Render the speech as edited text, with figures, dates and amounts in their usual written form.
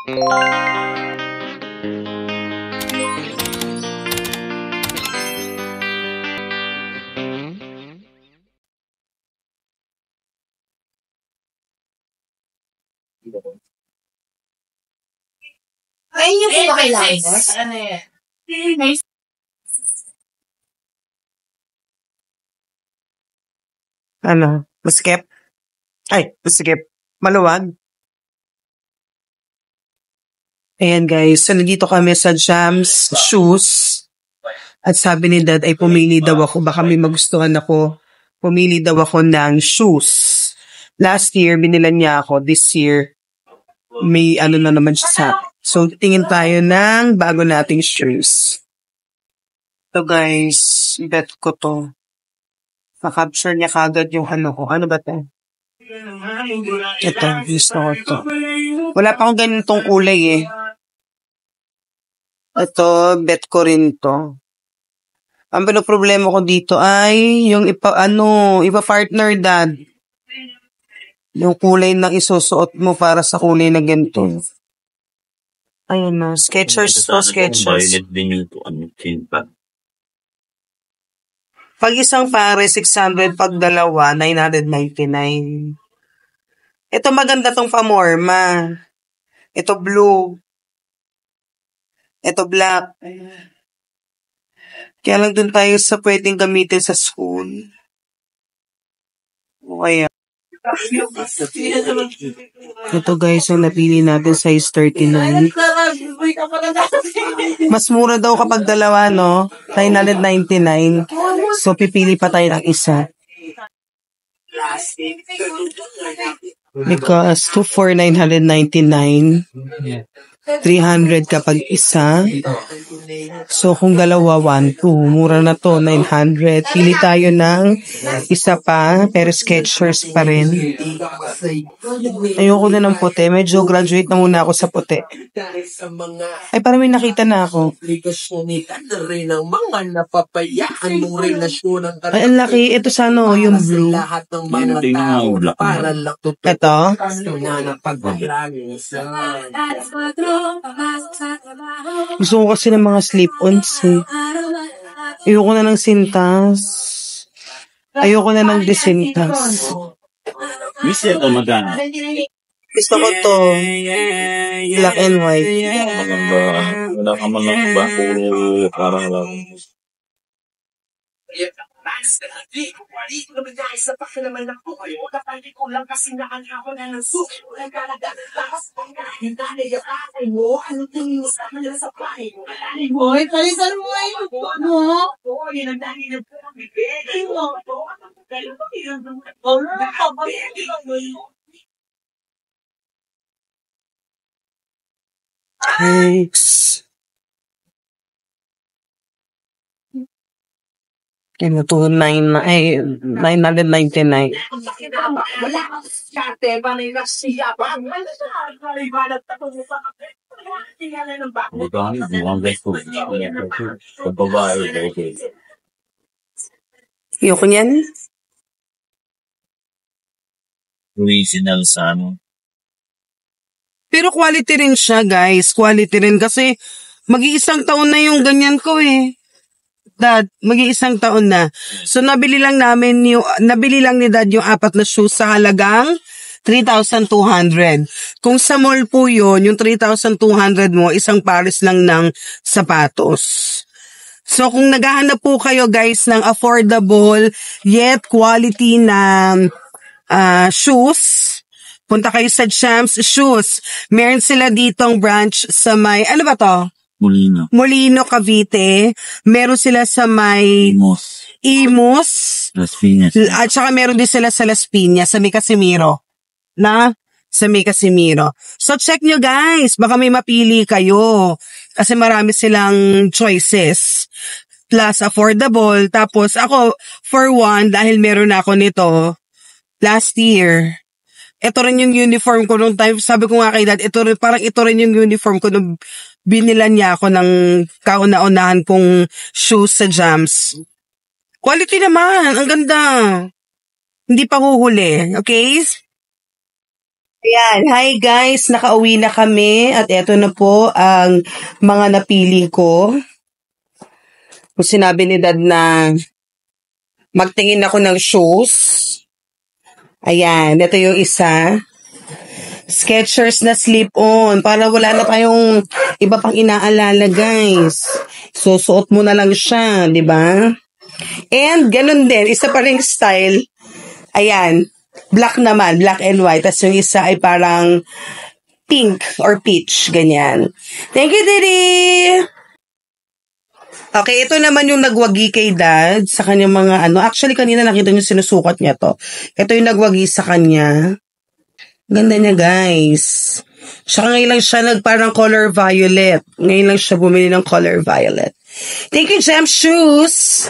Ayun yung pinakailangan, boss. Ano? Maskip? Ay, maskip. Maluwag? Ayan guys, so nandito kami sa Jams Shoes. At sabi ni Dad ay pumili daw ako, baka may magustuhan ako. Pumili daw ako ng shoes. Last year, binilan niya ako. This year, may ano na naman siya sa akin. So, tingin tayo ng bago nating shoes. So guys, bet ko to. Na-capture niya kagad yung ano ko. Ano ba to? Ito, gusto ko to. Wala pa akong ganitong kulay eh. Ito, bet ko rin to. Ang problema ko dito ay yung ipa-partner, Dad. Yung kulay na isusuot mo para sa kulay na ganito. Ayun na, Skechers to, Skechers. Violet din yung tinta. Pag isang pare, 600. Pag dalawa, 999. Ito maganda tong pamorma. Ito blue. Ito black. Kaya lang dun tayo sa pwedeng gamitin sa school. O kaya. Ito guys, ang napili natin, size 39. Mas mura daw kapag dalawa, no? 999. So, pipili pa tayo ng isa. Because 2 for 999. 300 kapag isa. So, kung dalawa, 1, 2. Mura na to, 900. Pili tayo ng isa pa, pero Skechers pa rin. Ayoko na ng puti. Medyo graduate na muna ako sa puti. Ay, parang may nakita na ako. Ay, ang laki. Ito sa ano, yung blue. Ito. Gusto ko kasi ng mga slip-ons eh. Ayoko na ng sintas. Ayoko na ng desintas. Miss ito magana. Gusto ko to. Black and white. Maganda. Wala ka man lang ba? Puro parang lang. Boy, palitan mo yung mo. Thanks. Kaya ito 999. Ayoko niyan. Original sa ano. Pero quality rin siya, guys. Quality rin kasi mag-iisang taon na yung ganyan ko eh. Dad, mag-iisang taon na. So nabili lang ni Dad yung 4 na shoes sa halagang 3,200. Kung sa mall po yun, yung 3,200 mo, isang pares lang ng sapatos. So kung naghahanap po kayo guys ng affordable yet quality na shoes, punta kayo sa Jams Shoes. Meron sila ditong branch sa may, ano ba to? Molino, Cavite. Meron sila sa may Imus. Las Piñas. At saka meron din sila sa Las Piñas, sa may Casimiro. Sa may Casimiro. So check nyo guys, baka may mapili kayo. Kasi marami silang choices. Plus affordable. Tapos ako, for one, dahil meron ako nito, last year, ito rin yung uniform ko nung time. Sabi ko nga kay Dad, parang ito rin yung uniform ko nung binilan niya ako ng kauna-unahan kong shoes sa Jams. Quality naman. Ang ganda. Hindi pa huhuli. Okay? Ayan, hi guys, nakauwi na kami at eto na po ang mga napili ko. Kung sinabi ni Dad na magtingin ako ng shoes. Ayan, ito yung isa. Skechers na slip-on para wala na tayong iba pang inaalala guys. Susuot mo na lang siya, di ba? And ganun din, isa pa ring style. Ayan, black naman, black and white. Tapos yung isa ay parang pink or peach, ganyan. Thank you, Didi! Okay, ito naman yung nagwagi kay Dad sa kanyang mga ano. Actually, kanina nakita niyo sinusukat niya to. Ito yung nagwagi sa kanya. Ganda niya, guys. Tsaka ngayon lang siya parang color violet. Ngayon lang siya bumili ng color violet. Thank you, Gem Shoes!